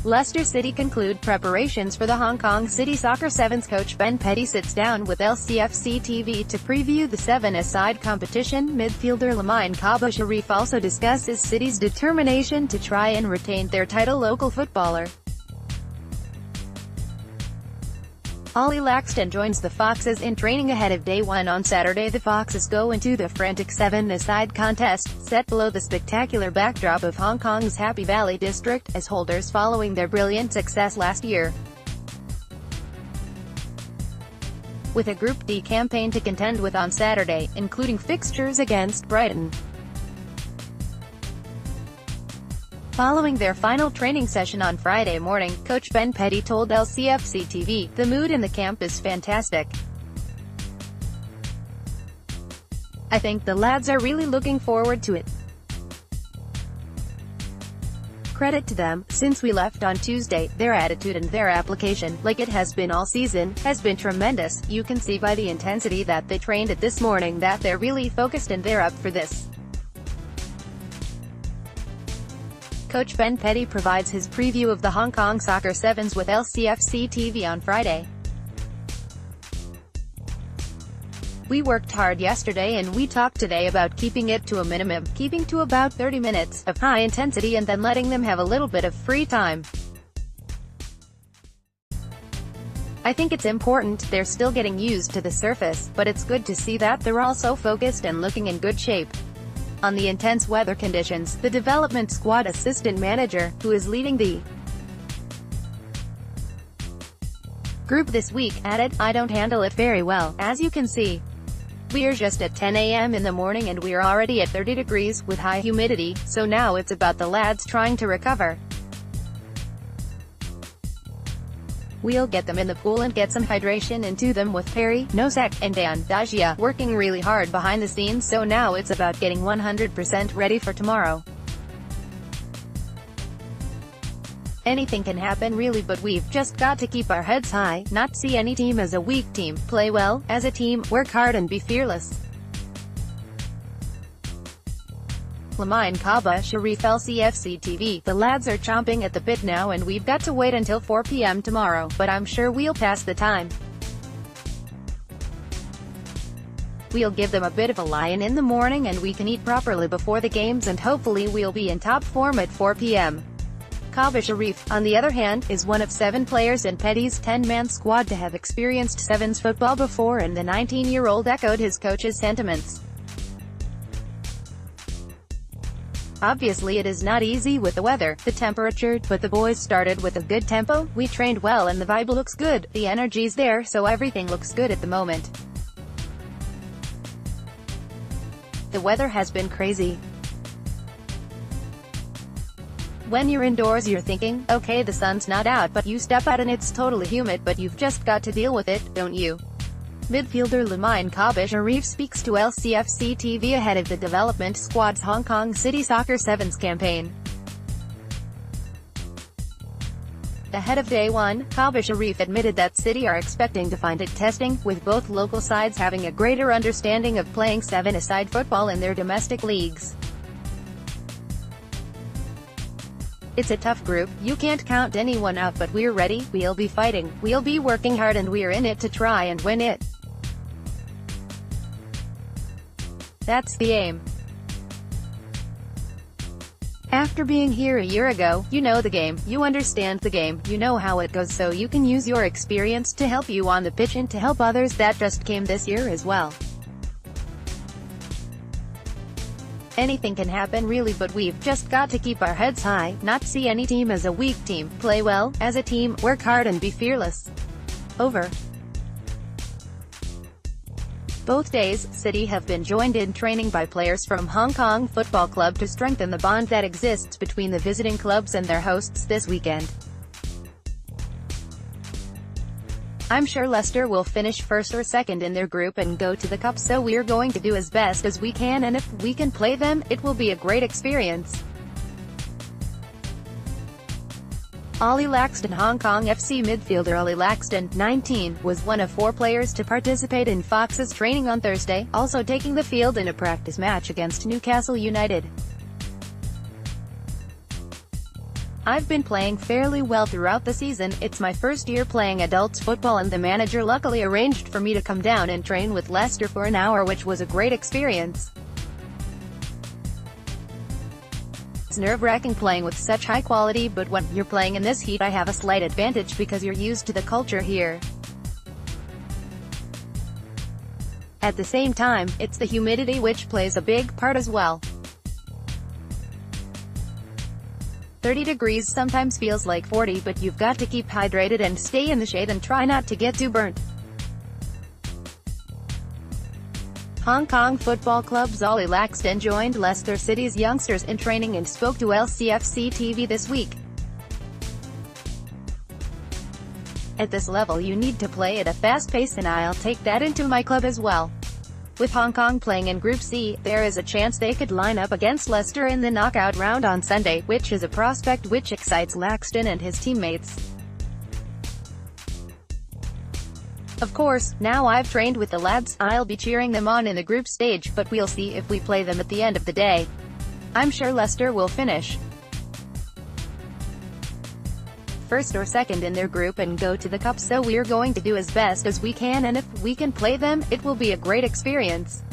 Leicester City conclude preparations for the Hong Kong City Soccer Sevens. Coach Ben Petty sits down with LCFC TV to preview the seven-a-side competition. Midfielder Lamine Kaba Sherif also discusses City's determination to try and retain their title. Local footballer Ollie Laxton joins the Foxes in training ahead of Day 1 on Saturday. The Foxes go into the frantic seven-a-side contest, set below the spectacular backdrop of Hong Kong's Happy Valley district, as holders following their brilliant success last year. With a Group D campaign to contend with on Saturday, including fixtures against Brighton. Following their final training session on Friday morning, Coach Ben Petty told LCFC TV, "The mood in the camp is fantastic. I think the lads are really looking forward to it. Credit to them, since we left on Tuesday, their attitude and their application, like it has been all season, has been tremendous. You can see by the intensity that they trained at this morning that they're really focused and they're up for this." Coach Ben Petty provides his preview of the Hong Kong Soccer Sevens with LCFC TV on Friday. "We worked hard yesterday and we talked today about keeping it to a minimum, keeping to about 30 minutes of high intensity and then letting them have a little bit of free time. I think it's important. They're still getting used to the surface, but it's good to see that they're all so focused and looking in good shape." On the intense weather conditions, the development squad assistant manager, who is leading the group this week, added, "I don't handle it very well, as you can see. We're just at 10 a.m. in the morning and we're already at 30 degrees, with high humidity, so now it's about the lads trying to recover. We'll get them in the pool and get some hydration into them with Perry, Nosek, and Dan Dajia working really hard behind the scenes, so now it's about getting 100% ready for tomorrow. Anything can happen really, but we've just got to keep our heads high, not see any team as a weak team, play well, as a team, work hard and be fearless." Lamine Kaba Sherif, LCFC TV. "The lads are chomping at the bit now and we've got to wait until 4 p.m. tomorrow, but I'm sure we'll pass the time. We'll give them a bit of a lie-in in the morning and we can eat properly before the games and hopefully we'll be in top form at 4 p.m. Kaba Sherif, on the other hand, is one of 7 players in Petty's 10-man squad to have experienced Sevens football before, and the 19-year-old echoed his coach's sentiments. "Obviously it is not easy with the weather, the temperature, but the boys started with a good tempo, we trained well and the vibe looks good, the energy's there, so everything looks good at the moment. The weather has been crazy. When you're indoors you're thinking, okay, the sun's not out, but you step out and it's totally humid, but you've just got to deal with it, don't you?" Midfielder Lamine Kaba Sherif speaks to LCFC TV ahead of the development squad's Hong Kong City Soccer Sevens campaign. Ahead of Day 1, Kaba Sherif admitted that City are expecting to find it testing, with both local sides having a greater understanding of playing seven-a-side football in their domestic leagues. "It's a tough group, you can't count anyone out, but we're ready, we'll be fighting, we'll be working hard and we're in it to try and win it. That's the aim. After being here a year ago, you know the game, you understand the game, you know how it goes, so you can use your experience to help you on the pitch and to help others that just came this year as well. Anything can happen really, but we've just got to keep our heads high, not see any team as a weak team, play well, as a team, work hard and be fearless." Over both days, City have been joined in training by players from Hong Kong Football Club to strengthen the bond that exists between the visiting clubs and their hosts this weekend. "I'm sure Leicester will finish first or second in their group and go to the cup, so we're going to do as best as we can, and if we can play them, it will be a great experience." Ollie Laxton. Hong Kong FC midfielder Ollie Laxton, 19, was one of 4 players to participate in Fox's training on Thursday, also taking the field in a practice match against Newcastle United. I've been playing fairly well throughout the season. It's my first year playing adults football and the manager luckily arranged for me to come down and train with Leicester for an hour, which was a great experience. It's nerve-wracking playing with such high quality, but when you're playing in this heat I have a slight advantage because you're used to the culture here. At the same time, it's the humidity which plays a big part as well. 30 degrees sometimes feels like 40, but you've got to keep hydrated and stay in the shade and try not to get too burnt. Hong Kong Football Club's Ollie Laxton joined Leicester City's youngsters in training and spoke to LCFC TV this week. At this level you need to play at a fast pace and I'll take that into my club as well. With Hong Kong playing in Group C, there is a chance they could line up against Leicester in the knockout round on Sunday, which is a prospect which excites Laxton and his teammates. Of course, now I've trained with the lads, I'll be cheering them on in the group stage, but we'll see if we play them at the end of the day. I'm sure Leicester will finish first or second in their group and go to the cup, so we're going to do as best as we can, and if we can play them, it will be a great experience.